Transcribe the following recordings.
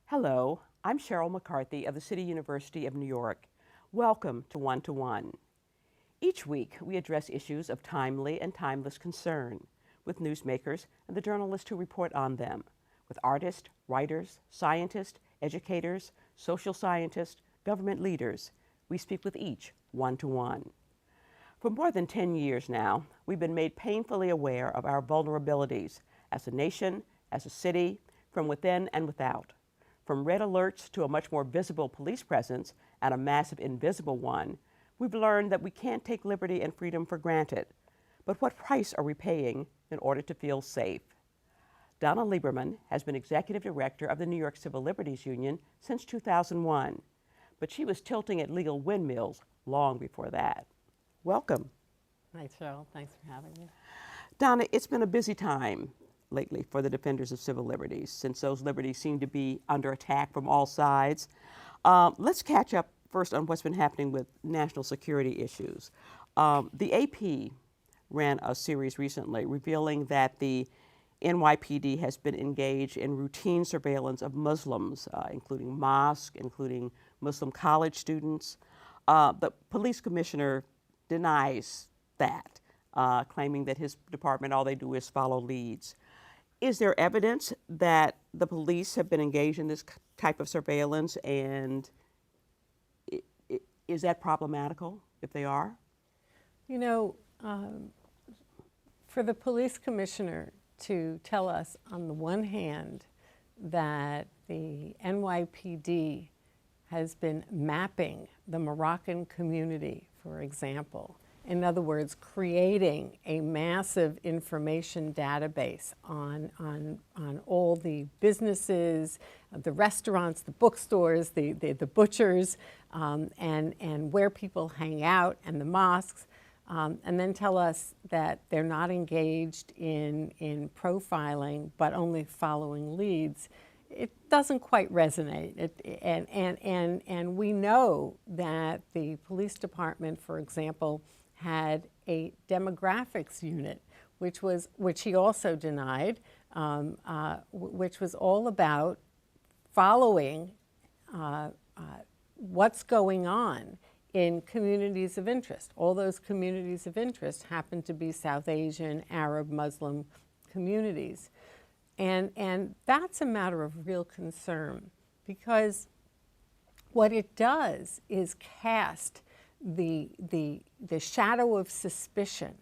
Hello, I'm Sheryl McCarthy of the City University of New York. Welcome to One to One. Each week, we address issues of timely and timeless concern with newsmakers and the journalists who report on them, with artists, writers, scientists, educators, social scientists, government leaders. We speak with each one to one. For more than 10 years now, we've been made painfully aware of our vulnerabilities as a nation, as a city, from within and without. From red alerts to a much more visible police presence and a massive invisible one, we've learned that we can't take liberty and freedom for granted. But what price are we paying in order to feel safe? Donna Lieberman has been executive director of the New York Civil Liberties Union since 2001, but she was tilting at legal windmills long before that. Welcome. Hi, Cheryl. Thanks for having me. Donna, it's been a busy time lately for the defenders of civil liberties, since those liberties seem to be under attack from all sides. Let's catch up first on what's been happening with national security issues. The AP ran a series recently revealing that the NYPD has been engaged in routine surveillance of Muslims, including mosques, including Muslim college students. The police commissioner denies that, claiming that his department, all they do is follow leads. Is there evidence that the police have been engaged in this type of surveillance, and is that problematical if they are? You know, for the police commissioner to tell us on the one hand that the NYPD has been mapping the Moroccan community, for example, in other words, creating a massive information database on all the businesses, the restaurants, the bookstores, the butchers, and where people hang out, and the mosques, and then tell us that they're not engaged in profiling, but only following leads. It doesn't quite resonate. And we know that the police department, for example, had a demographics unit, which he also denied, which was all about following what's going on in communities of interest. All those communities of interest happen to be South Asian, Arab, Muslim communities. And that's a matter of real concern, because what it does is cast the shadow of suspicion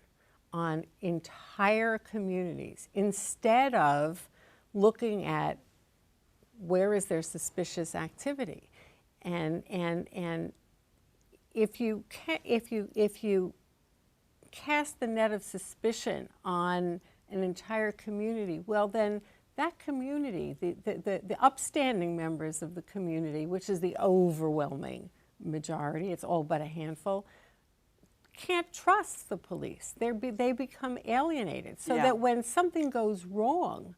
on entire communities instead of looking at where is there suspicious activity. And if you cast the net of suspicion on an entire community, well then that community, the upstanding members of the community, which is the overwhelming majority, it's all but a handful, can't trust the police. They become alienated, so that when something goes wrong,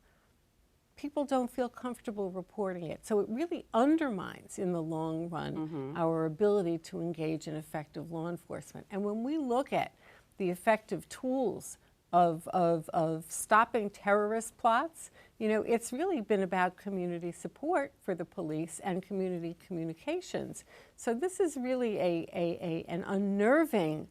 people don't feel comfortable reporting it. So it really undermines, in the long run, our ability to engage in effective law enforcement. And when we look at the effective tools of stopping terrorist plots, you know, it's really been about community support for the police and community communications. So this is really an unnerving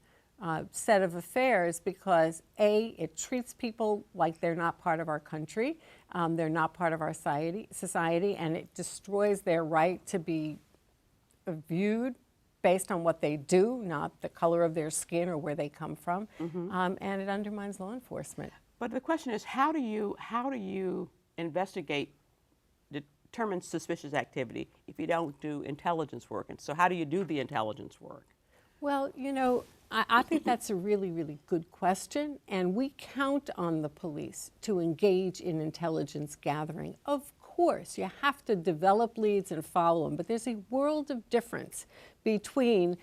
set of affairs, because A, it treats people like they're not part of our country, they're not part of our society, and it destroys their right to be viewed based on what they do, not the color of their skin or where they come from, and it undermines law enforcement. But the question is, how do you investigate, determine suspicious activity if you don't do intelligence work? And so how do you do the intelligence work? Well, you know, I think that's a really, really good question, and we count on the police to engage in intelligence gathering. Of course, you have to develop leads and follow them, but there's a world of difference between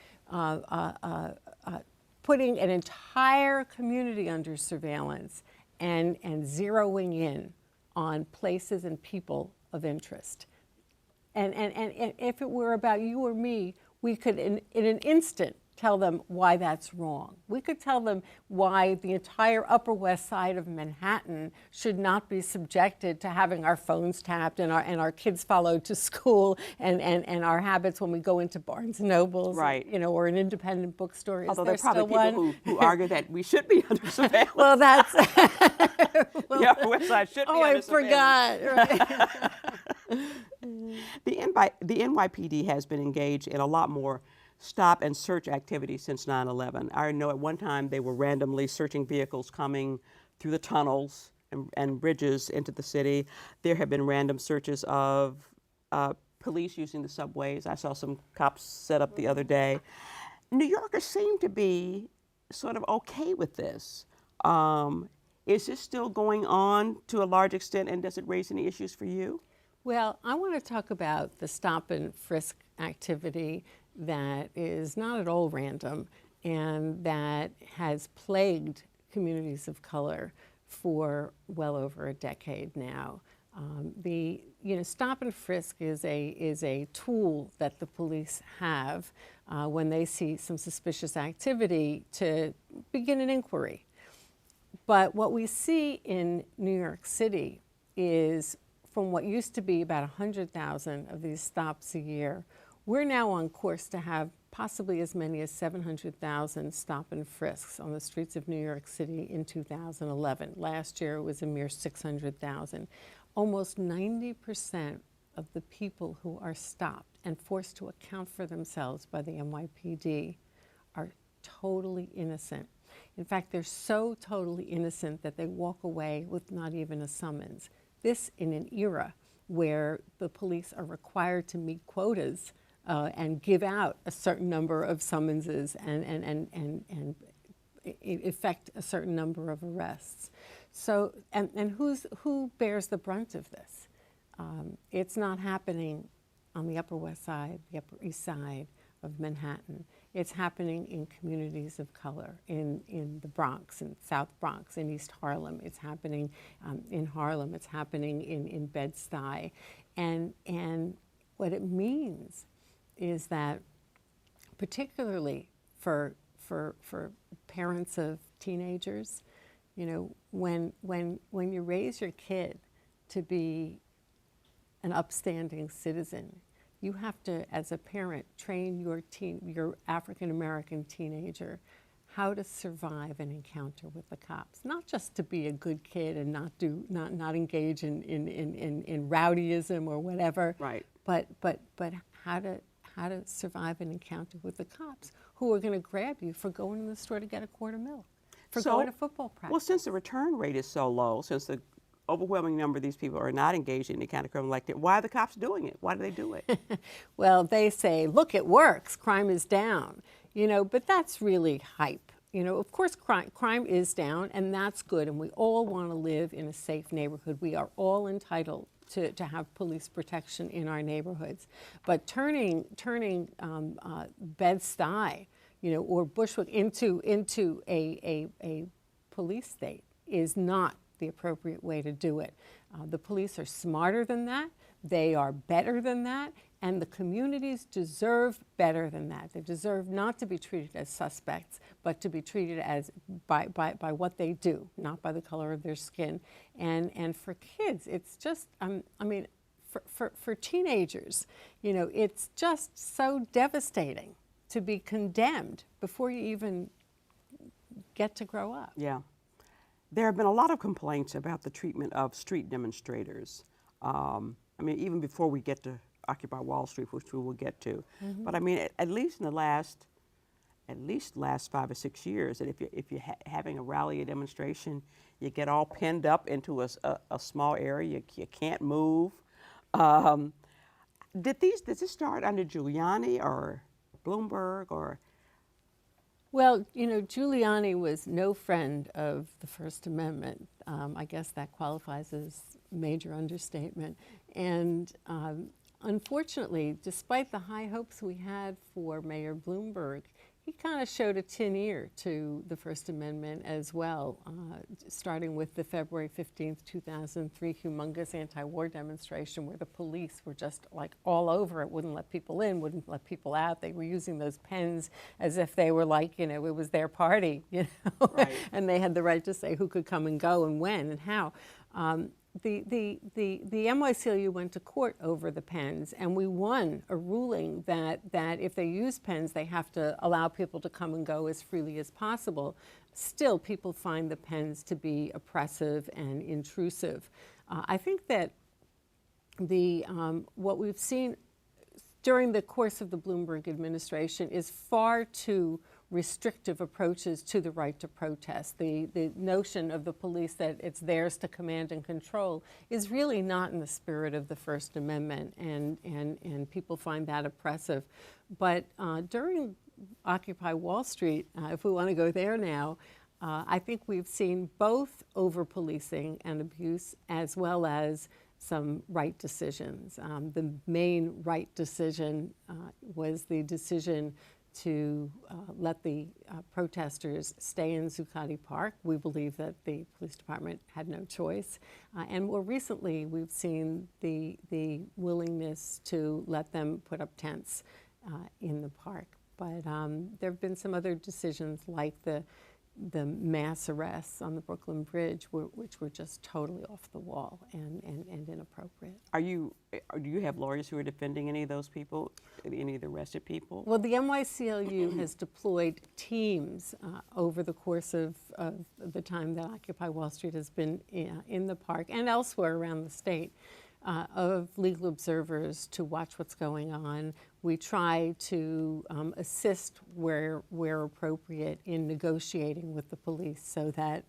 putting an entire community under surveillance and zeroing in on places and people of interest. And if it were about you or me, we could, in an instant, tell them why that's wrong. We could tell them why the entire Upper West Side of Manhattan should not be subjected to having our phones tapped and our kids followed to school and our habits when we go into Barnes and Nobles, right. Or an independent bookstore. Although there are probably people who argue that we should be under surveillance. Well, that's... the Upper West Side should be under surveillance. Oh, I forgot. Right. The NYPD has been engaged in a lot more stop and search activity since 9/11. I know at one time they were randomly searching vehicles coming through the tunnels and bridges into the city. There have been random searches of police using the subways. I saw some cops set up the other day. New Yorkers seem to be sort of okay with this. Is this still going on to a large extent, and does it raise any issues for you? Well, I want to talk about the stop and frisk activity that is not at all random and that has plagued communities of color for well over a decade now. Stop and frisk is a tool that the police have when they see some suspicious activity to begin an inquiry. But what we see in New York City is, from what used to be about 100,000 of these stops a year, we're now on course to have possibly as many as 700,000 stop and frisks on the streets of New York City in 2011. Last year it was a mere 600,000. Almost 90% of the people who are stopped and forced to account for themselves by the NYPD are totally innocent. In fact, they're so totally innocent that they walk away with not even a summons. This in an era where the police are required to meet quotas and give out a certain number of summonses and effect a certain number of arrests. So, and who bears the brunt of this? It's not happening on the Upper West Side, the Upper East Side of Manhattan. It's happening in communities of color, in the Bronx, in South Bronx, in East Harlem. It's happening in Harlem. It's happening in Bed-Stuy. And what it means is that, particularly for parents of teenagers, when you raise your kid to be an upstanding citizen, you have to, as a parent, train your African-American teenager how to survive an encounter with the cops. Not just to be a good kid and not engage in rowdyism or whatever. Right. But how to survive an encounter with the cops who are going to grab you for going to the store to get a quart of milk, for going to football practice. Well, since the return rate is so low, since the overwhelming number of these people are not engaged in any kind of criminal like that, why are the cops doing it? Why do they do it? Well, they say, look, it works, crime is down, but that's really hype. Of course, crime is down, and that's good, and we all want to live in a safe neighborhood. We are all entitled to have police protection in our neighborhoods. But turning Bed-Stuy, or Bushwick into a police state is not the appropriate way to do it. The police are smarter than that. They are better than that. And the communities deserve better than that. They deserve not to be treated as suspects, but to be treated as by what they do, not by the color of their skin. And for kids, it's just, for teenagers, it's just so devastating to be condemned before you even get to grow up. Yeah. There have been a lot of complaints about the treatment of street demonstrators. Even before we get to Occupy Wall Street, which we will get to. Mm-hmm. But at least in the last 5 or 6 years, that if you're having a rally or demonstration, you get all pinned up into a small area. You can't move. Did this start under Giuliani or Bloomberg or? Well, Giuliani was no friend of the First Amendment. I guess that qualifies as major understatement. And unfortunately, despite the high hopes we had for Mayor Bloomberg, he kind of showed a tin ear to the First Amendment as well, starting with the February 15th, 2003 humongous anti-war demonstration where the police were just like all over it, wouldn't let people in, wouldn't let people out. They were using those pens as if they were like, you know, it was their party, you know, right. and they had the right to say who could come and go and when and how. The NYCLU went to court over the pens, and we won a ruling that if they use pens, they have to allow people to come and go as freely as possible. Still, people find the pens to be oppressive and intrusive. I think that what we've seen during the course of the Bloomberg administration is far too restrictive approaches to the right to protest. The notion of the police that it's theirs to command and control is really not in the spirit of the First Amendment, and people find that oppressive. But during Occupy Wall Street, if we want to go there now, I think we've seen both over-policing and abuse as well as some right decisions. The main right decision was the decision to let the protesters stay in Zuccotti Park. We believe that the police department had no choice. And more recently, we've seen the willingness to let them put up tents in the park. But there have been some other decisions like the mass arrests on the Brooklyn Bridge, which were just totally off the wall and inappropriate. Do you have lawyers who are defending any of those people, any of the arrested people? Well, the NYCLU has deployed teams over the course of the time that Occupy Wall Street has been in the park and elsewhere around the state, of legal observers to watch what's going on. We try to assist where appropriate in negotiating with the police so that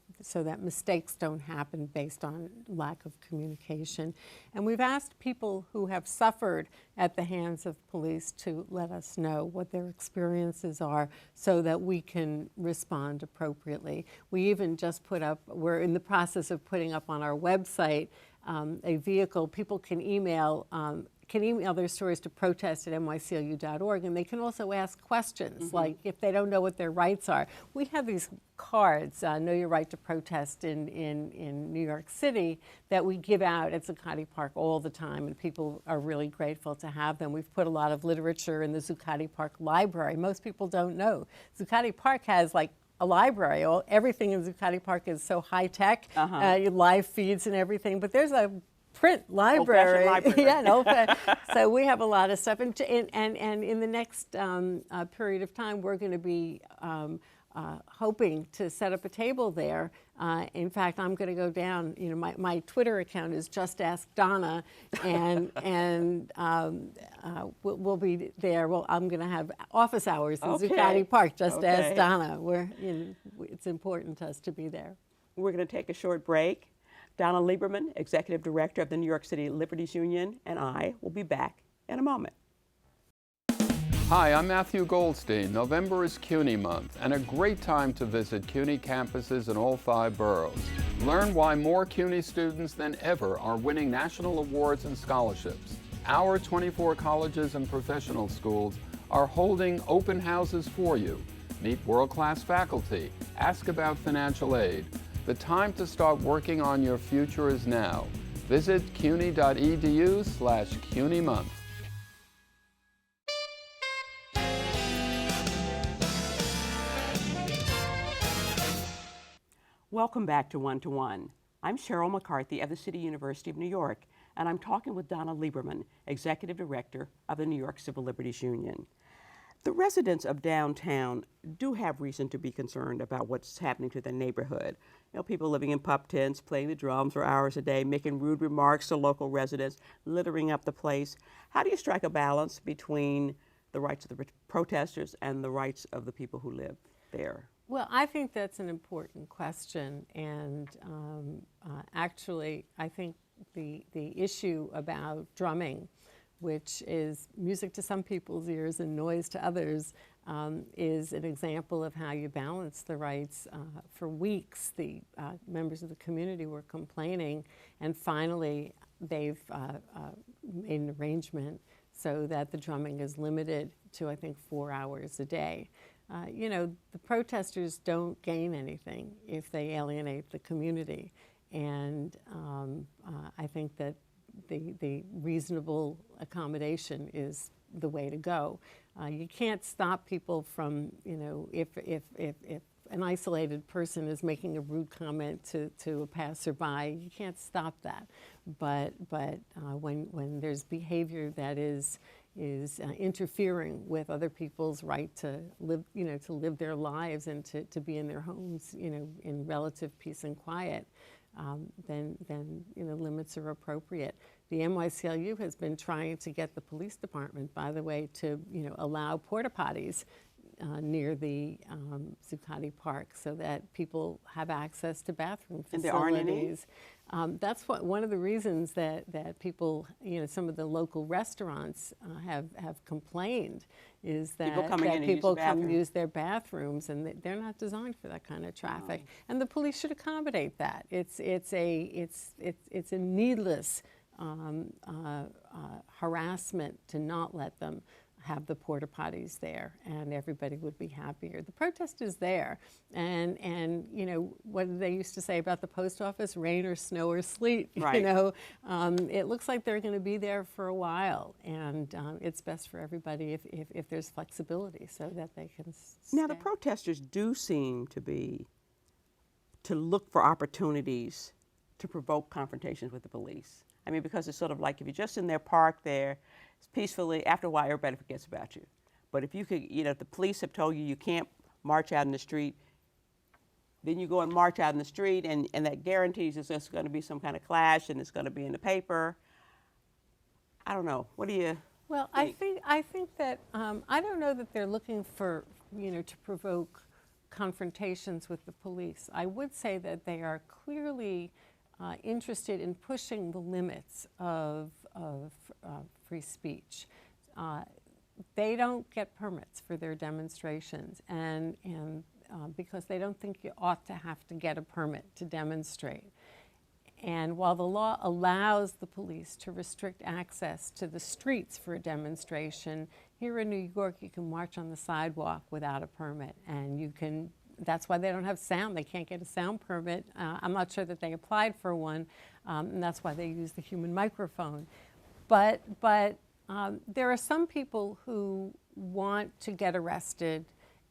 mistakes don't happen based on lack of communication. And we've asked people who have suffered at the hands of police to let us know what their experiences are so that we can respond appropriately. We even just we're in the process of putting up on our website a vehicle. People can email their stories to protest@nyclu.org, and they can also ask questions, like if they don't know what their rights are. We have these cards, Know Your Right to Protest in New York City, that we give out at Zuccotti Park all the time, and people are really grateful to have them. We've put a lot of literature in the Zuccotti Park Library. Most people don't know. Zuccotti Park has like a library. Everything in Zuccotti Park is so high tech, live feeds and everything, but there's a print library. Library. So we have a lot of stuff, and in the next period of time, we're going to be hoping to set up a table there. In fact, I'm going to go down. You know, my Twitter account is Just Ask Donna, and we'll be there. Well, I'm going to have office hours in Zuccotti Park. Just Ask Donna. It's important to us to be there. We're going to take a short break. Donna Lieberman, Executive Director of the New York City Liberties Union, and I will be back in a moment. Hi, I'm Matthew Goldstein. November is CUNY month, and a great time to visit CUNY campuses in all 5 boroughs. Learn why more CUNY students than ever are winning national awards and scholarships. Our 24 colleges and professional schools are holding open houses for you. Meet world-class faculty. Ask about financial aid. The time to start working on your future is now. Visit cuny.edu/CUNY month. Welcome back to One to One. I'm Sheryl McCarthy of the City University of New York, and I'm talking with Donna Lieberman, Executive Director of the New York Civil Liberties Union. The residents of downtown do have reason to be concerned about what's happening to their neighborhood. You know, people living in pup tents, playing the drums for hours a day, making rude remarks to local residents, littering up the place. How do you strike a balance between the rights of the protesters and the rights of the people who live there? Well, I think that's an important question, and actually, I think the issue about drumming, which is music to some people's ears and noise to others, is an example of how you balance the rights. For weeks, the members of the community were complaining, and finally, they've made an arrangement so that the drumming is limited to, I think, 4 hours a day. You know, the protesters don't gain anything if they alienate the community. And I think that the reasonable accommodation is the way to go. You can't stop people from, you know, if an isolated person is making a rude comment to a passerby, you can't stop that. But when there's behavior that is interfering with other people's right to live, you know, to live their lives and to be in their homes, you know, in relative peace and quiet, then you know, limits are appropriate. The NYCLU has been trying to get the police department, by the way, to, you know, allow porta potties near the Zuccotti Park so that people have access to bathroom facilities. And there aren't any? That's one of the reasons that people, you know, some of the local restaurants have complained is that people come use their bathrooms, and they're not designed for that kind of traffic. No. And the police should accommodate that. It's a needless harassment to not let them have the porta potties there, and everybody would be happier. The protest is there, and you know, what did they used to say about the post office? Rain or snow or sleet. Right. You know, it looks like they're going to be there for a while, and it's best for everybody if there's flexibility so that they can stay. Now the protesters do seem to look for opportunities to provoke confrontations with the police. I mean, because it's sort of like if you're just in their park there, peacefully, after a while everybody forgets about you. But if you could, you know, if the police have told you you can't march out in the street, then you go and march out in the street, and that guarantees there's going to be some kind of clash, and it's going to be in the paper. I don't know. What do you Well, think? I think that I don't know that they're looking for, you know, to provoke confrontations with the police. I would say that they are clearly interested in pushing the limits of free speech. They don't get permits for their demonstrations, and because they don't think you ought to have to get a permit to demonstrate. And while the law allows the police to restrict access to the streets for a demonstration, here in New York you can march on the sidewalk without a permit, and you can. That's why they don't have sound. They can't get a sound permit. I'm not sure that they applied for one, and that's why they use the human microphone. But there are some people who want to get arrested,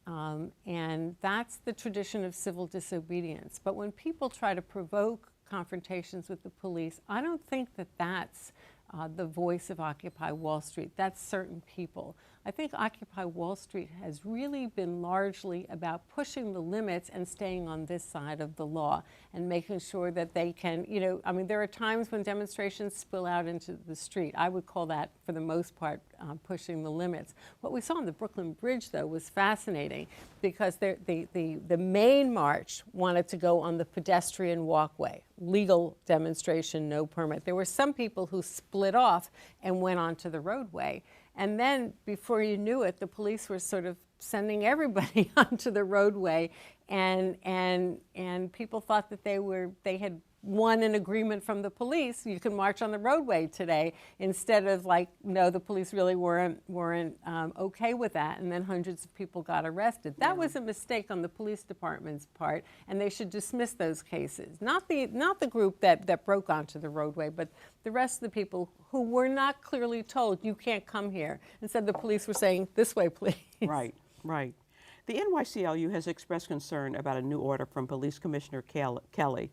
and that's the tradition of civil disobedience. But when people try to provoke confrontations with the police, I don't think that that's the voice of Occupy Wall Street. That's certain people. I think Occupy Wall Street has really been largely about pushing the limits and staying on this side of the law and making sure that they can, you know, I mean, there are times when demonstrations spill out into the street. I would call that, for the most part, pushing the limits. What we saw on the Brooklyn Bridge, though, was fascinating because the main march wanted to go on the pedestrian walkway, legal demonstration, no permit. There were some people who split off and went onto the roadway. And then, before you knew it, the police were sort of sending everybody onto the roadway, and people thought that they had won an agreement from the police. You can march on the roadway today, instead of like, no, the police really weren't okay with that, and then hundreds of people got arrested. That was a mistake on the police department's part, and they should dismiss those cases. Not the group that broke onto the roadway, but the rest of the people who were not clearly told, you can't come here. Instead, the police were saying, this way, please. Right, right. The NYCLU has expressed concern about a new order from Police Commissioner Kelly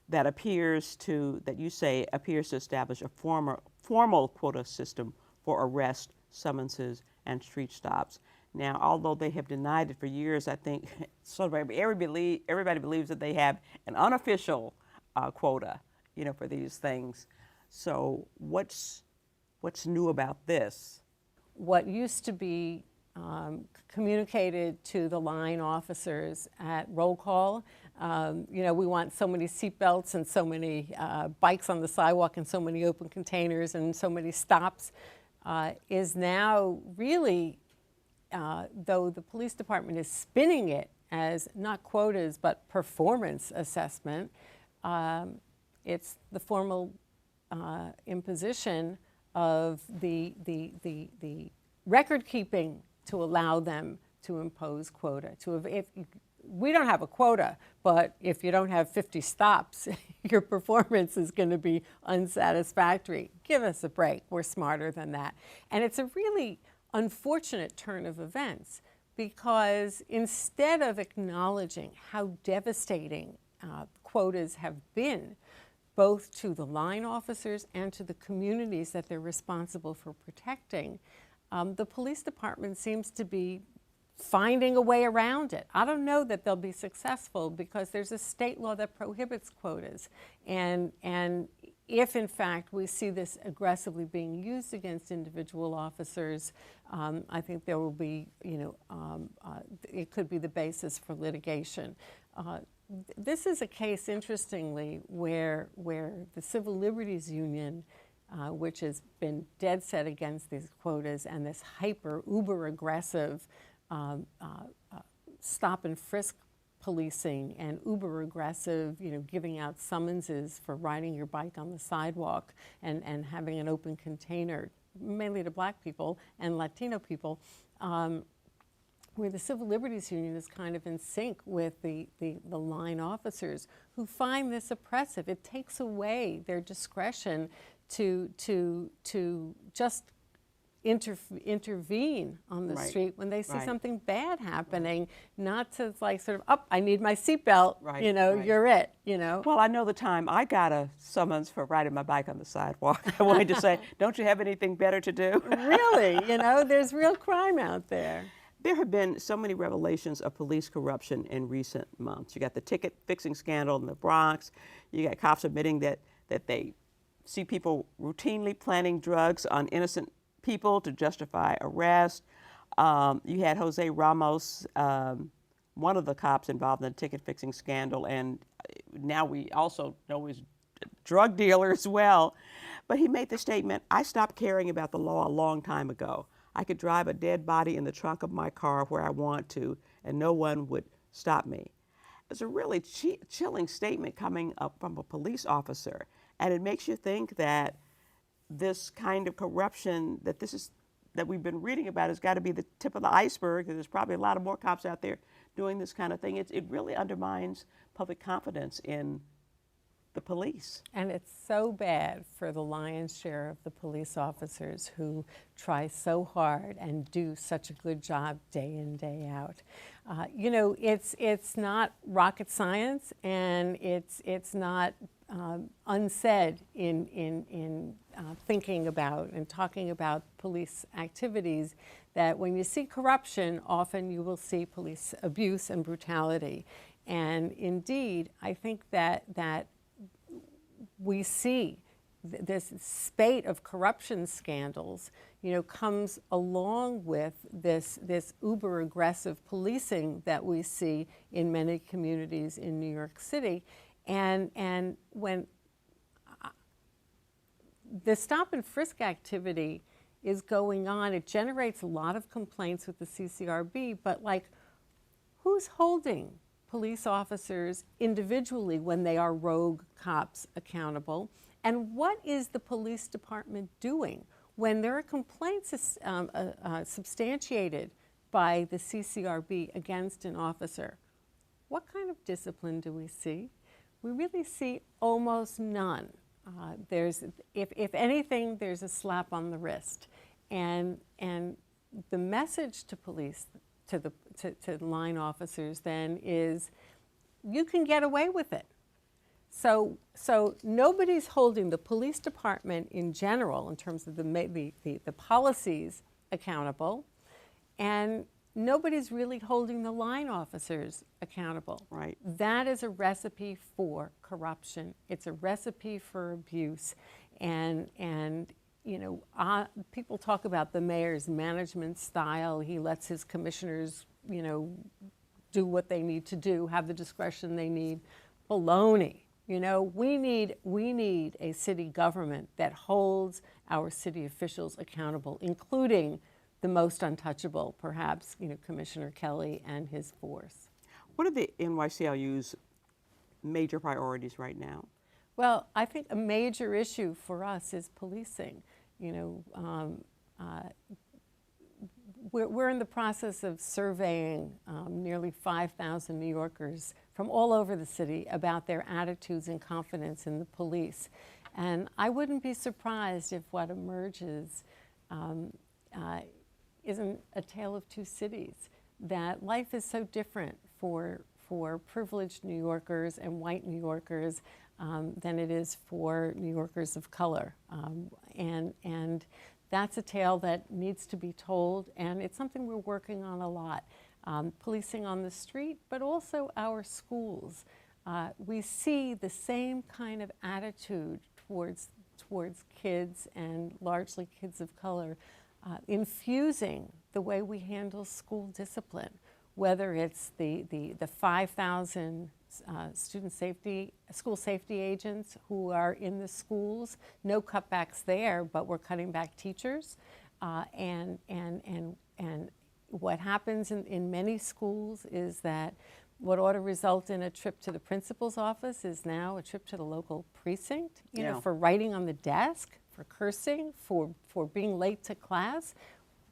that appears to establish a formal quota system for arrest, summonses, and street stops. Now, although they have denied it for years, I think sort of everybody believes that they have an unofficial quota, you know, for these things. So what's new about this? What used to be communicated to the line officers at roll call, you know, we want so many seatbelts and so many bikes on the sidewalk and so many open containers and so many stops, is now really, though the police department is spinning it as not quotas but performance assessment, it's the formal imposition of the record keeping to allow them to impose quota. If we don't have a quota, but if you don't have 50 stops, your performance is going to be unsatisfactory. Give us a break. We're smarter than that. And it's a really unfortunate turn of events, because instead of acknowledging how devastating quotas have been, both to the line officers and to the communities that they're responsible for protecting, the police department seems to be finding a way around it. I don't know that they'll be successful, because there's a state law that prohibits quotas. And if in fact we see this aggressively being used against individual officers, I think there will be, it could be the basis for litigation. This is a case, interestingly, where the Civil Liberties Union, which has been dead set against these quotas and this uber aggressive stop and frisk policing and uber aggressive, giving out summonses for riding your bike on the sidewalk and having an open container, mainly to Black people and Latino people, where the Civil Liberties Union is kind of in sync with the line officers who find this oppressive. It takes away their discretion to just intervene on the street when they see something bad happening, not to sort of, I need my seatbelt, you're it, Well, I know the time I got a summons for riding my bike on the sidewalk. I wanted to say, don't you have anything better to do? Really, there's real crime out there. There have been so many revelations of police corruption in recent months. You got the ticket fixing scandal in the Bronx. You got cops admitting that they see people routinely planting drugs on innocent people to justify arrest. You had Jose Ramos, one of the cops involved in the ticket fixing scandal, and now we also know he's a drug dealer as well. But he made the statement, I stopped caring about the law a long time ago. I could drive a dead body in the trunk of my car where I want to, and no one would stop me. It's a really chilling statement coming up from a police officer, and it makes you think that this kind of corruption that we've been reading about has got to be the tip of the iceberg. There's probably a lot of more cops out there doing this kind of thing. It really undermines public confidence in the police. And it's so bad for the lion's share of the police officers who try so hard and do such a good job day in, day out. It's not rocket science, and it's not unsaid in thinking about and talking about police activities, that when you see corruption, often you will see police abuse and brutality. And indeed, I think that we see this spate of corruption scandals, comes along with this uber aggressive policing that we see in many communities in New York City. And when the stop and frisk activity is going on, it generates a lot of complaints with the CCRB, but who's holding police officers individually when they are rogue cops accountable? And what is the police department doing when there are complaints substantiated by the CCRB against an officer? What kind of discipline do we see? We really see almost none. If anything, there's a slap on the wrist. And the message to police, to line officers then, is you can get away with it. So nobody's holding the police department in general in terms of the policies accountable, and nobody's really holding the line officers accountable. Right. That is a recipe for corruption. It's a recipe for abuse. And people talk about the mayor's management style. He lets his commissioners, do what they need to do, have the discretion they need. Baloney. We need a city government that holds our city officials accountable, including the most untouchable, perhaps, Commissioner Kelly and his force. What are the NYCLU's major priorities right now? Well, I think a major issue we we're in the process of surveying nearly 5,000 New Yorkers from all over the city about their attitudes and confidence in the police. And I wouldn't be surprised if what emerges isn't a tale of two cities, that life is so different for privileged New Yorkers and white New Yorkers than it is for New Yorkers of color. And that's a tale that needs to be told, and it's something we're working on a lot. Policing on the street, but also our schools. We see the same kind of attitude towards kids, and largely kids of color, infusing the way we handle school discipline, whether it's the 5,000 school safety agents who are in the schools. No cutbacks there, but we're cutting back teachers. And what happens in many schools is that what ought to result in a trip to the principal's office is now a trip to the local precinct, you know, for writing on the desk, for cursing, for being late to class.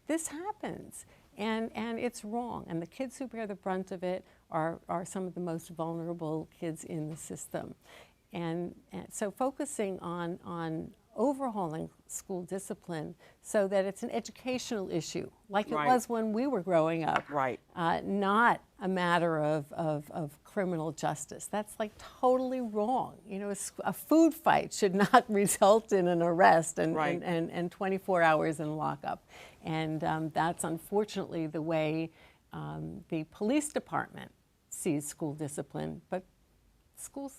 This happens, and it's wrong. And the kids who bear the brunt of it are some of the most vulnerable kids in the system. And so focusing on overhauling school discipline so that it's an educational issue, like it was when we were growing up, not a matter of criminal justice. That's like totally wrong. You know, a food fight should not result in an arrest and 24 hours in lockup. And that's unfortunately the way the police department sees school discipline, but school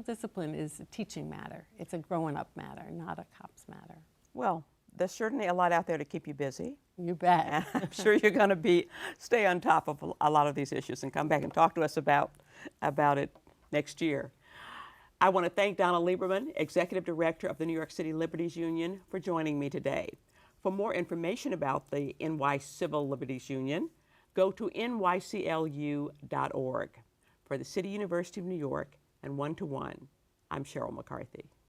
discipline is a teaching matter. It's a growing up matter, not a cops matter. Well, there's certainly a lot out there to keep you busy. You bet. I'm sure you're going to stay on top of a lot of these issues and come back and talk to us about it next year. I want to thank Donna Lieberman, Executive Director of the New York City Liberties Union, for joining me today. For more information about the NY Civil Liberties Union, go to nyclu.org. For the City University of New York and 1-to-1, I'm Sheryl McCarthy.